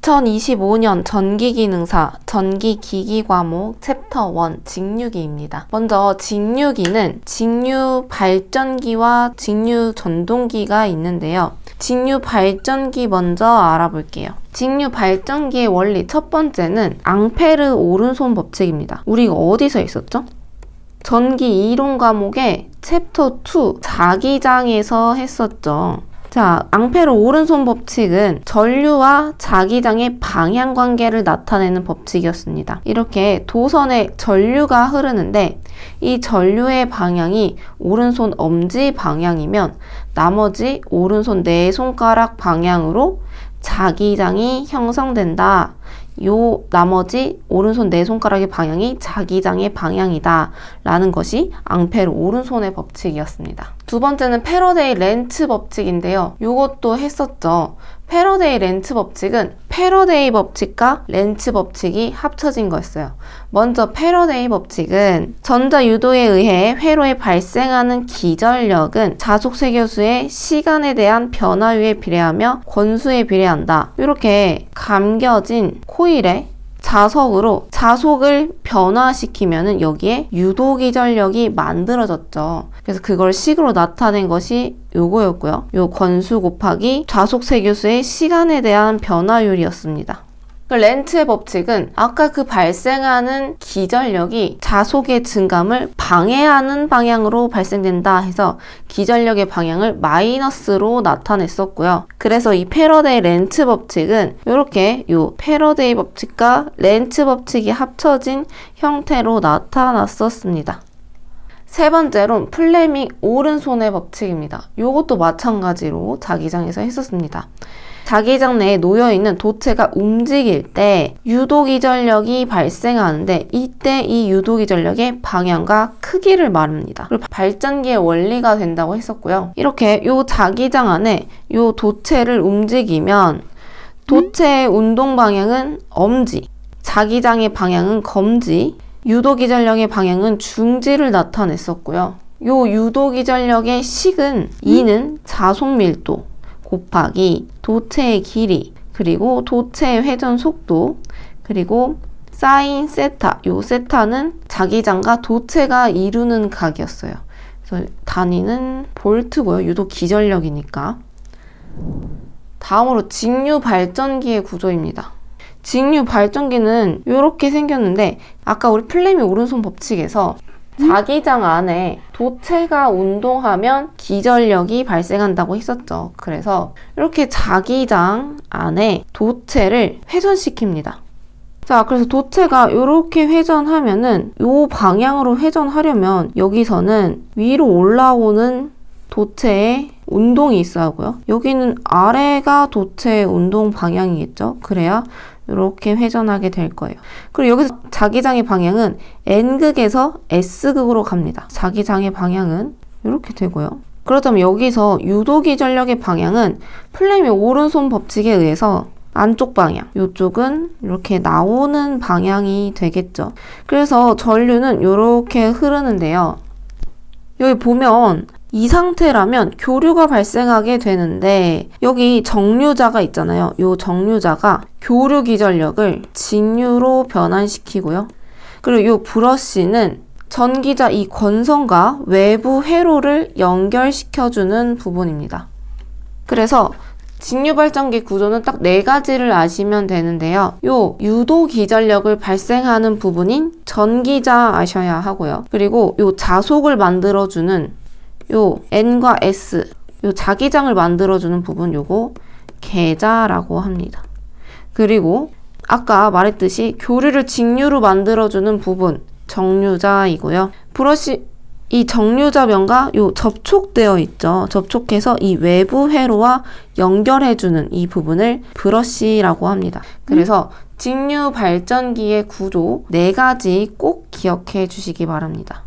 (2025년) 전기기능사 전기기기 과목 챕터 1 직류기입니다. 먼저 직류기는 직류 발전기와 직류 전동기가 있는데요. 직류 발전기 먼저 알아볼게요. 직류 발전기의 원리 첫 번째는 앙페르 오른손 법칙입니다. 우리가 어디서 있었죠? 전기 이론 과목의 챕터 2 자기장에서 했었죠. 자, 앙페르 오른손 법칙은 전류와 자기장의 방향 관계를 나타내는 법칙이었습니다. 이렇게 도선에 전류가 흐르는데 이 전류의 방향이 오른손 엄지 방향이면 나머지 오른손 네 손가락 방향으로 자기장이 형성된다. 요 나머지 오른손 네 손가락의 방향이 자기장의 방향이다 라는 것이 앙페르 오른손의 법칙이었습니다. 두 번째는 패러데이 렌츠 법칙인데요. 요것도 했었죠. 패러데이 렌츠 법칙은 패러데이 법칙과 렌츠 법칙이 합쳐진 거였어요. 먼저 패러데이 법칙은 전자 유도에 의해 회로에 발생하는 기전력은 자속 세교수의 시간에 대한 변화율에 비례하며 권수에 비례한다. 이렇게 감겨진 코일에 자석으로 자속을 변화시키면은 여기에 유도기전력이 만들어졌죠. 그래서 그걸 식으로 나타낸 것이 요거였고요. 요 권수 곱하기 좌속 세교수의 시간에 대한 변화율이었습니다. 렌츠의 법칙은 아까 그 발생하는 기전력이 자속의 증감을 방해하는 방향으로 발생된다 해서 기전력의 방향을 마이너스로 나타냈었고요. 그래서 이 패러데이 렌츠 법칙은 이렇게 요 패러데이 법칙과 렌츠 법칙이 합쳐진 형태로 나타났었습니다. 세 번째로 플레밍 오른손의 법칙입니다. 이것도 마찬가지로 자기장에서 했었습니다. 자기장 내에 놓여있는 도체가 움직일 때 유도기전력이 발생하는데 이때 이 유도기전력의 방향과 크기를 말합니다. 그리고 발전기의 원리가 된다고 했었고요. 이렇게 이 자기장 안에 이 도체를 움직이면 도체의 운동 방향은 엄지, 자기장의 방향은 검지, 유도기전력의 방향은 중지를 나타냈었고요. 이 유도기전력의 식은 E는 자속밀도 곱하기 도체의 길이 그리고 도체의 회전 속도 그리고 사인 세타, 요 세타는 자기장과 도체가 이루는 각이었어요. 그래서 단위는 볼트고요. 유도 기전력이니까. 다음으로 직류 발전기의 구조입니다. 직류 발전기는 이렇게 생겼는데 아까 우리 플레밍 오른손 법칙에서 자기장 안에 도체가 운동하면 기전력이 발생한다고 했었죠. 그래서 이렇게 자기장 안에 도체를 회전시킵니다. 자, 그래서 도체가 이렇게 회전하면은 이 방향으로 회전하려면 여기서는 위로 올라오는 도체의 운동이 있어야 하고요. 여기는 아래가 도체의 운동 방향이겠죠. 그래야 이렇게 회전하게 될 거예요. 그리고 여기서 자기장의 방향은 N극에서 S극으로 갑니다. 자기장의 방향은 이렇게 되고요. 그렇다면 여기서 유도기전력의 방향은 플레밍 오른손 법칙에 의해서 안쪽 방향, 이쪽은 이렇게 나오는 방향이 되겠죠. 그래서 전류는 이렇게 흐르는데요. 여기 보면 이 상태라면 교류가 발생하게 되는데 여기 정류자가 있잖아요. 이 정류자가 교류 기전력을 직류로 변환시키고요. 그리고 이 브러쉬는 전기자 이 권선과 외부 회로를 연결시켜주는 부분입니다. 그래서 직류 발전기 구조는 딱 네 가지를 아시면 되는데요. 요 유도 기전력을 발생하는 부분인 전기자 아셔야 하고요. 그리고 요 자속을 만들어주는 요 N과 S, 요 자기장을 만들어주는 부분 요거 계자라고 합니다. 그리고 아까 말했듯이 교류를 직류로 만들어주는 부분 정류자이고요. 브러쉬 이 정류자면과 요 접촉되어 있죠. 접촉해서 이 외부 회로와 연결해주는 이 부분을 브러쉬라고 합니다. 그래서 직류 발전기의 구조 4가지 꼭 기억해 주시기 바랍니다.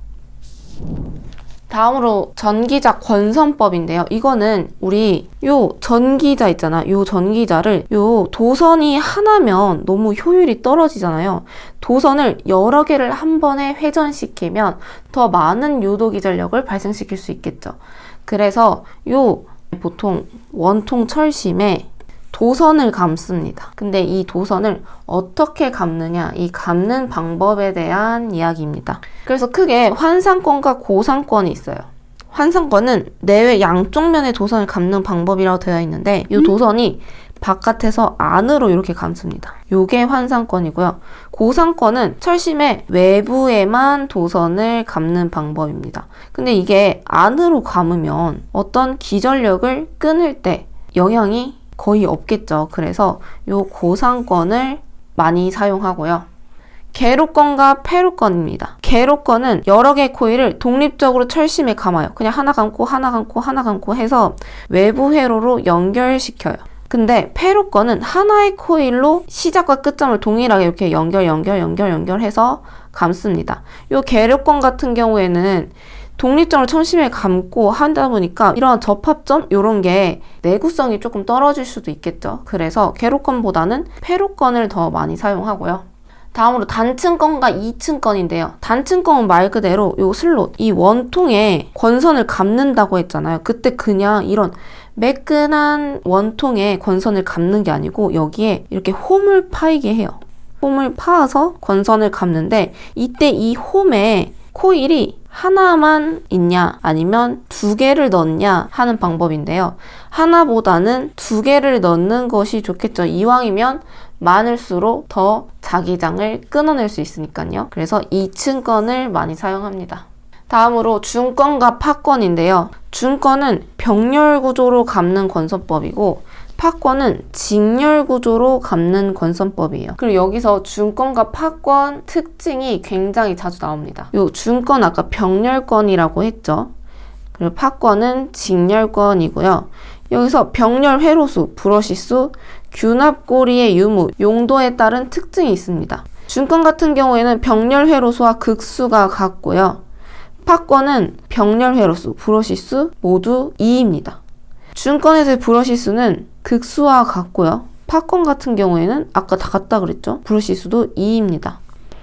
다음으로 전기자 권선법인데요. 이거는 우리 요 전기자 있잖아. 요 전기자를 요 도선이 하나면 너무 효율이 떨어지잖아요. 도선을 여러 개를 한 번에 회전시키면 더 많은 유도기전력을 발생시킬 수 있겠죠. 그래서 요 보통 원통 철심에 도선을 감습니다. 근데 이 도선을 어떻게 감느냐, 이 감는 방법에 대한 이야기입니다. 그래서 크게 환상권과 고상권이 있어요. 환상권은 내외 양쪽 면의 도선을 감는 방법이라고 되어 있는데 이 도선이 바깥에서 안으로 이렇게 감습니다. 요게 환상권이고요. 고상권은 철심의 외부에만 도선을 감는 방법입니다. 근데 이게 안으로 감으면 어떤 기전력을 끊을 때 영향이 거의 없겠죠. 그래서 요 고상권을 많이 사용하고요. 계로권과 패로권입니다. 계로권은 여러 개의 코일을 독립적으로 철심에 감아요. 그냥 하나 감고 하나 감고 하나 감고 해서 외부 회로로 연결시켜요. 근데 패로권은 하나의 코일로 시작과 끝점을 동일하게 이렇게 연결해서 감습니다. 요 계로권 같은 경우에는 독립점을 철심에 감고 하다 보니까 이런 접합점 이런 게 내구성이 조금 떨어질 수도 있겠죠. 그래서 계로권보다는 패로권을 더 많이 사용하고요. 다음으로 단층권과 이층권인데요. 단층권은 말 그대로 요 슬롯, 이 원통에 권선을 감는다고 했잖아요. 그때 그냥 이런 매끈한 원통에 권선을 감는 게 아니고 여기에 이렇게 홈을 파이게 해요. 홈을 파서 권선을 감는데 이때 이 홈에 코일이 하나만 있냐 아니면 두 개를 넣냐 하는 방법인데요. 하나보다는 두 개를 넣는 것이 좋겠죠. 이왕이면 많을수록 더 자기장을 끊어낼 수 있으니까요. 그래서 2층권을 많이 사용합니다. 다음으로 중권과 파권인데요. 중권은 병렬 구조로 감는 권선법이고 파권은 직렬 구조로 감는 권선법이에요. 그리고 여기서 중권과 파권 특징이 굉장히 자주 나옵니다. 요 중권 아까 병렬권이라고 했죠. 그리고 파권은 직렬권이고요. 여기서 병렬 회로수, 브러시수, 균합고리의 유무, 용도에 따른 특징이 있습니다. 중권 같은 경우에는 병렬 회로수와 극수가 같고요. 파권은 병렬 회로수, 브러시수 모두 2입니다. 중권에서의 브러시수는 극수와 같고요. 파권 같은 경우에는 아까 다 같다 그랬죠? 브러시수도 2입니다.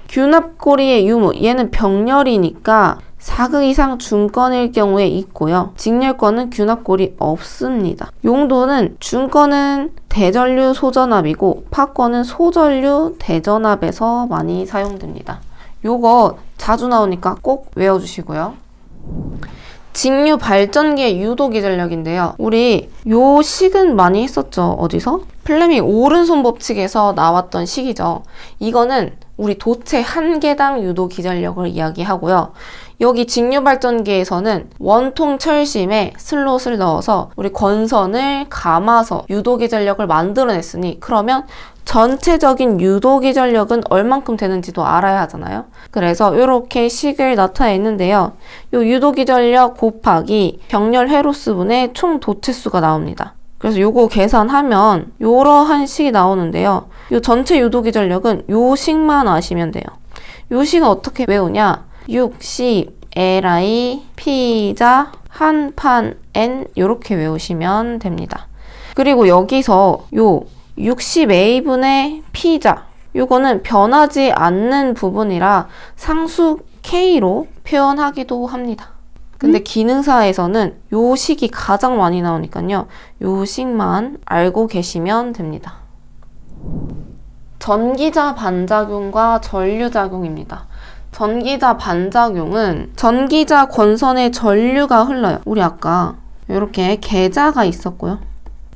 균합고리의 유무, 얘는 병렬이니까 4극 이상 중권일 경우에 있고요. 직렬권은 균합고리 없습니다. 용도는 중권은 대전류 소전압이고 파권은 소전류 대전압에서 많이 사용됩니다. 요거 자주 나오니까 꼭 외워주시고요. 직류 발전기의 유도기전력인데요. 우리 요 식은 많이 했었죠. 어디서? 플레밍 오른손 법칙에서 나왔던 식이죠. 이거는 우리 도체 한 개당 유도기전력을 이야기하고요. 여기 직류발전기에서는 원통 철심에 슬롯을 넣어서 우리 권선을 감아서 유도기전력을 만들어냈으니 그러면 전체적인 유도기전력은 얼만큼 되는지도 알아야 하잖아요. 그래서 이렇게 식을 나타냈는데요. 이 유도기전력 곱하기 병렬 회로수분의 총 도체수가 나옵니다. 그래서 요거 계산하면 이러한 식이 나오는데요. 이 전체 유도기전력은 요 식만 아시면 돼요. 요 식은 어떻게 외우냐? 60 Li P자 한판 N 이렇게 외우시면 됩니다. 그리고 여기서 요 60A분의 P자 요거는 변하지 않는 부분이라 상수 K로 표현하기도 합니다. 근데 기능사에서는 요 식이 가장 많이 나오니까요. 요 식만 알고 계시면 됩니다. 전기자 반작용과 전류작용입니다. 전기자 반작용은 전기자 권선에 전류가 흘러요. 우리 아까 이렇게 계자가 있었고요.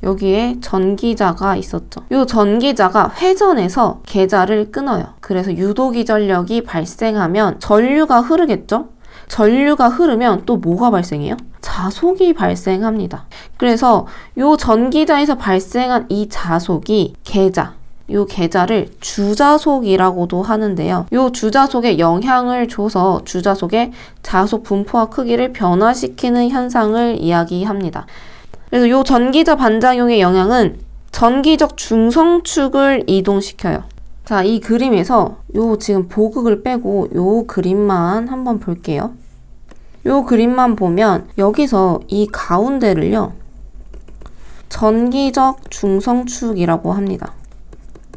여기에 전기자가 있었죠. 이 전기자가 회전해서 계자를 끊어요. 그래서 유도기전력이 발생하면 전류가 흐르겠죠? 전류가 흐르면 또 뭐가 발생해요? 자속이 발생합니다. 그래서 이 전기자에서 발생한 이 자속이 계자, 이 계자를 주자속이라고도 하는데요. 이 주자속에 영향을 줘서 주자속의 자속 분포와 크기를 변화시키는 현상을 이야기합니다. 그래서 이 전기자 반작용의 영향은 전기적 중성축을 이동시켜요. 자, 이 그림에서 요 지금 보극을 빼고 요 그림만 한번 볼게요. 요 그림만 보면 여기서 이 가운데를요, 전기적 중성축이라고 합니다.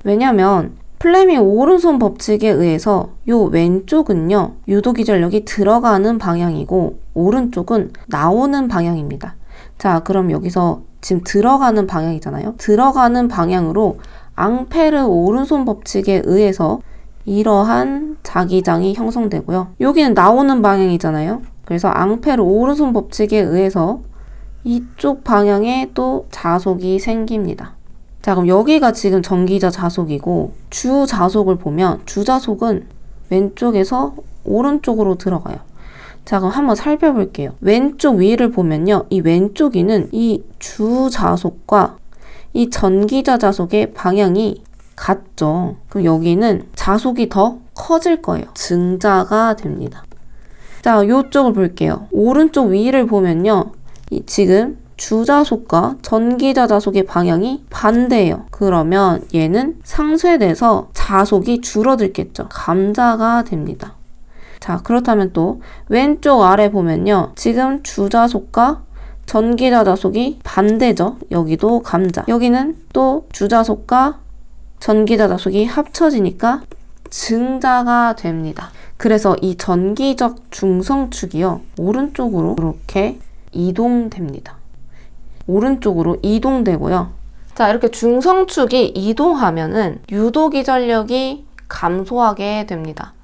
왜냐면 플레밍 오른손 법칙에 의해서 요 왼쪽은요, 유도기전력이 들어가는 방향이고 오른쪽은 나오는 방향입니다. 자, 그럼 여기서 지금 들어가는 방향이잖아요. 들어가는 방향으로 앙페르 오른손 법칙에 의해서 이러한 자기장이 형성되고요. 여기는 나오는 방향이잖아요. 그래서 앙페르 오른손 법칙에 의해서 이쪽 방향에 또 자속이 생깁니다. 자, 그럼 여기가 지금 전기자 자속이고 주자속을 보면 주자속은 왼쪽에서 오른쪽으로 들어가요. 자, 그럼 한번 살펴볼게요. 왼쪽 위를 보면요, 이 왼쪽 위는 이 주자속과 이 전기자 자속의 방향이 같죠. 그럼 여기는 자속이 더 커질 거예요. 증자가 됩니다. 자, 이쪽을 볼게요. 오른쪽 위를 보면요, 지금 주자속과 전기자 자속의 방향이 반대예요. 그러면 얘는 상쇄돼서 자속이 줄어들겠죠. 감자가 됩니다. 자, 그렇다면 또 왼쪽 아래 보면요, 지금 주자속과 전기자 자속이 반대죠. 여기도 감자. 여기는 또 주자속과 전기자 자속이 합쳐지니까 증자가 됩니다. 그래서 이 전기적 중성축이요, 오른쪽으로 이렇게 이동됩니다. 오른쪽으로 이동되고요. 자, 이렇게 중성축이 이동하면은 유도기전력이 감소하게 됩니다.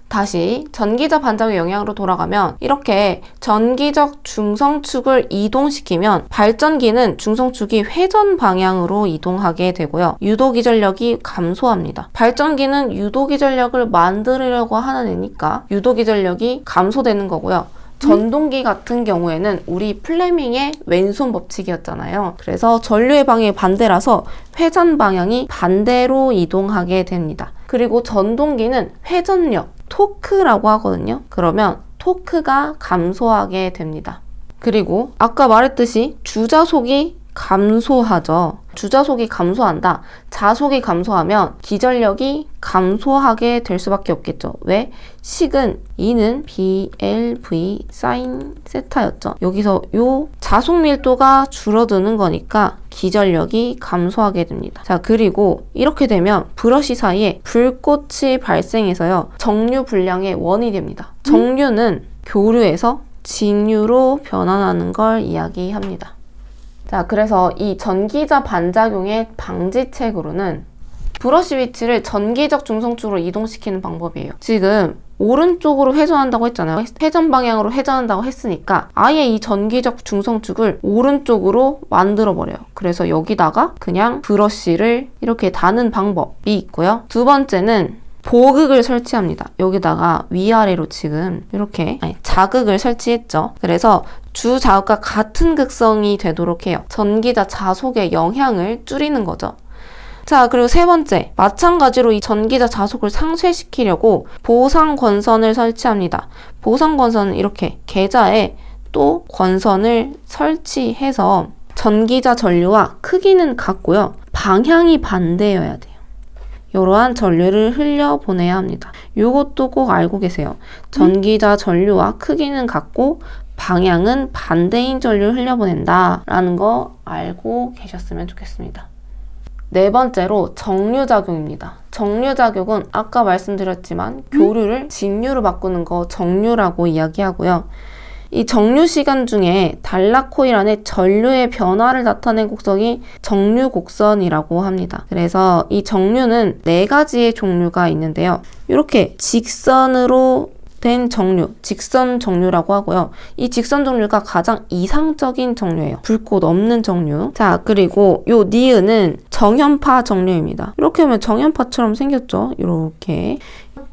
다시 전기자 반작용의 영향으로 돌아가면 이렇게 전기적 중성축을 이동시키면 발전기는 중성축이 회전 방향으로 이동하게 되고요. 유도기전력이 감소합니다. 발전기는 유도기전력을 만들려고 하는 애니까 유도기전력이 감소되는 거고요. 전동기 같은 경우에는 우리 플레밍의 왼손 법칙이었잖아요. 그래서 전류의 방향이 반대라서 회전 방향이 반대로 이동하게 됩니다. 그리고 전동기는 회전력, 토크라고 하거든요. 그러면 토크가 감소하게 됩니다. 그리고 아까 말했듯이 주자속이 감소하죠. 주자속이 감소한다. 자속이 감소하면 기전력이 감소하게 될 수밖에 없겠죠. 왜? 식은 E는 BLV 사인 세타였죠. 여기서 요 자속 밀도가 줄어드는 거니까 기전력이 감소하게 됩니다. 자, 그리고 이렇게 되면 브러쉬 사이에 불꽃이 발생해서요, 정류 불량의 원인이 됩니다. 정류는 교류에서 직류로 변환하는 걸 이야기합니다. 자, 그래서 이 전기자 반작용의 방지책으로는 브러쉬 위치를 전기적 중성축으로 이동시키는 방법이에요. 지금 오른쪽으로 회전한다고 했잖아요. 회전 방향으로 회전한다고 했으니까 아예 이 전기적 중성축을 오른쪽으로 만들어 버려요. 그래서 여기다가 그냥 브러쉬를 이렇게 다는 방법이 있고요. 두 번째는 보극을 설치합니다. 여기다가 위아래로 지금 이렇게 자극을 설치했죠. 그래서 주자극과 같은 극성이 되도록 해요. 전기자 자속의 영향을 줄이는 거죠. 자, 그리고 세 번째, 마찬가지로 이 전기자 자속을 상쇄시키려고 보상 권선을 설치합니다. 보상 권선은 이렇게 계좌에 또 권선을 설치해서 전기자 전류와 크기는 같고요, 방향이 반대여야 돼요. 이러한 전류를 흘려보내야 합니다. 이것도 꼭 알고 계세요. 전기자 전류와 크기는 같고 방향은 반대인 전류를 흘려보낸다 라는 거 알고 계셨으면 좋겠습니다. 네 번째로 정류작용입니다. 정류작용은 아까 말씀드렸지만 교류를 직류로 바꾸는 거 정류라고 이야기하고요. 이 정류 시간 중에 단락코일 안에 전류의 변화를 나타낸 곡선이 정류곡선이라고 합니다. 그래서 이 정류는 4가지의 종류가 있는데요. 이렇게 직선으로 된 정류, 직선 정류라고 하고요. 이 직선 정류가 가장 이상적인 정류예요. 불꽃 없는 정류. 자, 그리고 요 니은은 정연파 정류입니다. 이렇게 하면 정연파처럼 생겼죠. 이렇게.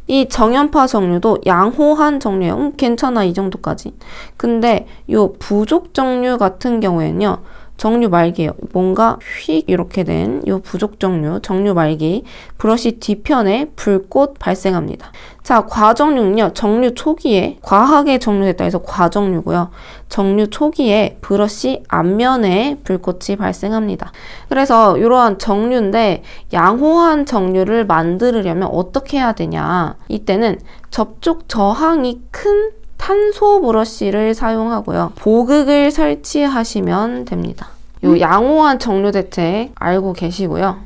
이 정연파 정류도 양호한 정류예요. 괜찮아, 이 정도까지. 근데 요 부족 정류 같은 경우에는요, 정류 말기예요. 뭔가 휙 이렇게 된 요 부족 정류 말기, 브러쉬 뒤편에 불꽃 발생합니다. 자, 과정류는요, 정류 초기에 과하게 정류됐다 해서 과정류고요. 정류 초기에 브러쉬 앞면에 불꽃이 발생합니다. 그래서 이러한 정류인데 양호한 정류를 만들려면 어떻게 해야 되냐? 이때는 접촉 저항이 큰 탄소 브러쉬를 사용하고요. 보극을 설치하시면 됩니다. 요 양호한 정류 대책 알고 계시고요.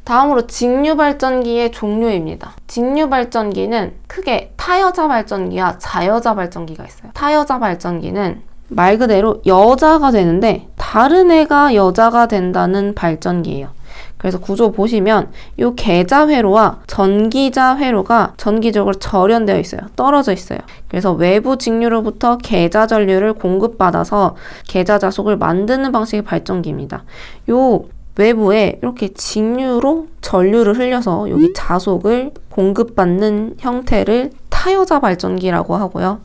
다음으로 직류 발전기의 종류입니다. 직류 발전기는 크게 타여자 발전기와 자여자 발전기가 있어요. 타여자 발전기는 말 그대로 여자가 되는데 다른 애가 여자가 된다는 발전기예요. 그래서 구조 보시면 이 계자 회로와 전기자 회로가 전기적으로 절연되어 있어요. 떨어져 있어요. 그래서 외부 직류로부터 계자 전류를 공급받아서 계자 자속을 만드는 방식의 발전기입니다. 요 외부에 이렇게 직류로 전류를 흘려서 여기 자속을 공급받는 형태를 타여자 발전기라고 하고요.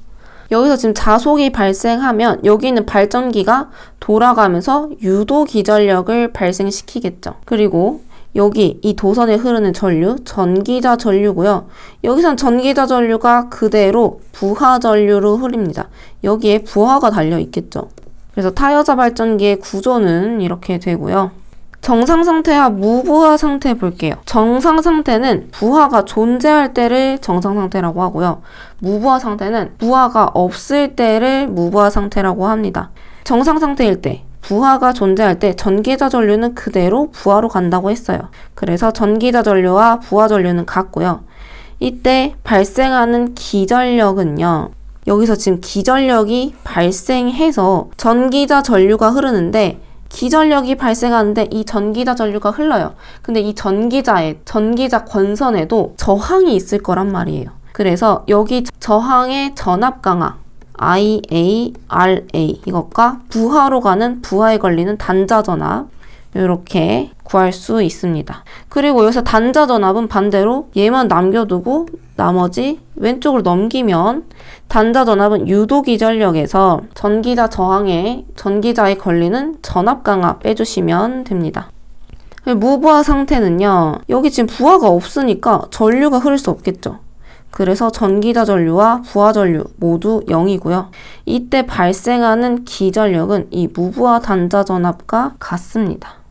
여기서 지금 자속이 발생하면 여기 있는 발전기가 돌아가면서 유도 기전력을 발생시키겠죠. 그리고 여기 이 도선에 흐르는 전류, 전기자 전류고요. 여기선 전기자 전류가 그대로 부하 전류로 흐릅니다. 여기에 부하가 달려 있겠죠. 그래서 타여자 발전기의 구조는 이렇게 되고요. 정상 상태와 무부하 상태 볼게요. 정상 상태는 부하가 존재할 때를 정상 상태라고 하고요. 무부하 상태는 부하가 없을 때를 무부하 상태라고 합니다. 정상 상태일 때, 부하가 존재할 때 전기자 전류는 그대로 부하로 간다고 했어요. 그래서 전기자 전류와 부하 전류는 같고요. 이때 발생하는 기전력은요. 여기서 지금 기전력이 발생해서 전기자 전류가 흐르는데 기전력이 발생하는데 이 전기자 전류가 흘러요. 근데 이 전기자 권선에도 저항이 있을 거란 말이에요. 그래서 여기 저항의 전압 강하 IA, RA 이것과 부하로 가는 부하에 걸리는 단자 전압 이렇게 구할 수 있습니다. 그리고 여기서 단자 전압은 반대로 얘만 남겨두고 나머지 왼쪽으로 넘기면 단자 전압은 유도 기전력에서 전기자 저항에 전기자에 걸리는 전압 강하 빼주시면 됩니다. 무부하 상태는요. 여기 지금 부하가 없으니까 전류가 흐를 수 없겠죠. 그래서 전기자 전류와 부하 전류 모두 0이고요. 이때 발생하는 기전력은 이 무부하 단자 전압과 같습니다.